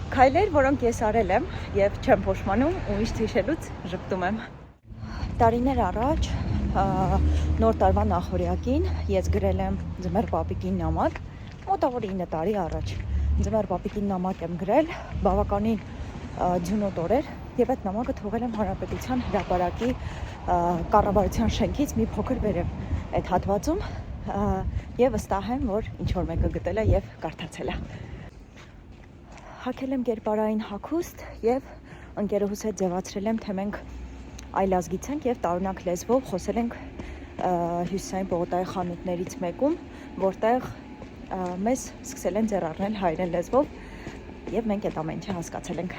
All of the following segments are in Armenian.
Քայլեր, որոնք ես արել եմ եւ չեմ փոշմանում ու միշտ հիշելուց ժպտում եմ։ Տարիներ առաջ նոր տարվա նախօրյակին ես գրել եմ ձմեռ պապիկին նամակ, մոտավոր 9 տարի առաջ։ Ձմեռ պապիկին նամակ եմ գրել, բավականին ձյունոտ օրեր եւ այդ նամակը թողել եմ Հանրապետության հրապարակի կառավարության շենքից մի փոքր վերև այդ հատվածում եւ վստահ եմ, որ ինչ որ մեկը գտել է եւ կարդացել է։ Հագել եմ կերպարային հագուստ եւ ընկերուհուս հետ ձևացրել եմ, թե մենք այլազգից ենք եւ տարօրինակ լեզվով խոսել ենք հյուսիսային պողոտայի խանութներից մեկում, որտեղ մեզ սկսել են ձեռառնել հայերեն լեզվով եւ մենք այդ ամեն ինչը հասկացել ենք։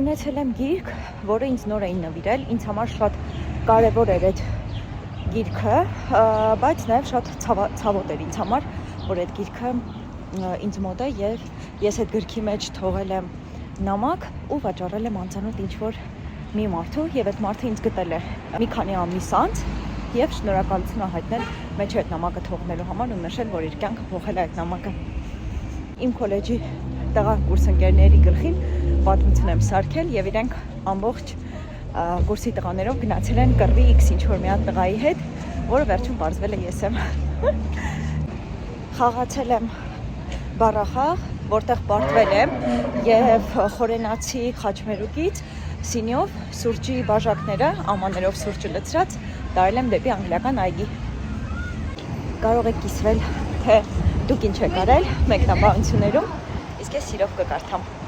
Ունեցել եմ գիրք, որը ինձ նոր էին նվիրել, ինձ համար շատ կարևոր էր այդ գիրքը, բայց նաեւ շատ ցավոտ էր ինձ համար, որ այդ գիրքը ինձ մոտ է եւ ես այդ գրքի մեջ թողել եմ նամակ ու վաճառել եմ անծանոթ ինչ-որ մի մարդու եւ այդ մարդը ինձ գտել է մի քանի ամիս անց եւ շնորհակալություն հայտնել մեջ այդ նամակը թողնելու համար ու նշել, որ իր կյանքը փոխել է այդ նամակը։ Իմ քոլեջի տղա կուրսընկերների գլխին պատմություն եմ սարքել եւ իրենք ամբողջ կուրսի տղաներով գնացել են կռվի X ինչ-որ մի հատ տղայի հետ, որը վերջում պարզվել է ես եմ։ Խաղացել եմ բառախաղ, որտեղ պարտվել եմ եւ խորենացի խաչմերուկից սինյով սուրճի բաժակները ամաներով սուրճը լցրած տարել եմ դեպի անգլիական այգի։ Կարող եք կիսվել, թե դուք ինչ եք արել մեկնաբանություններում, իսկ ես սիրով կկարդամ։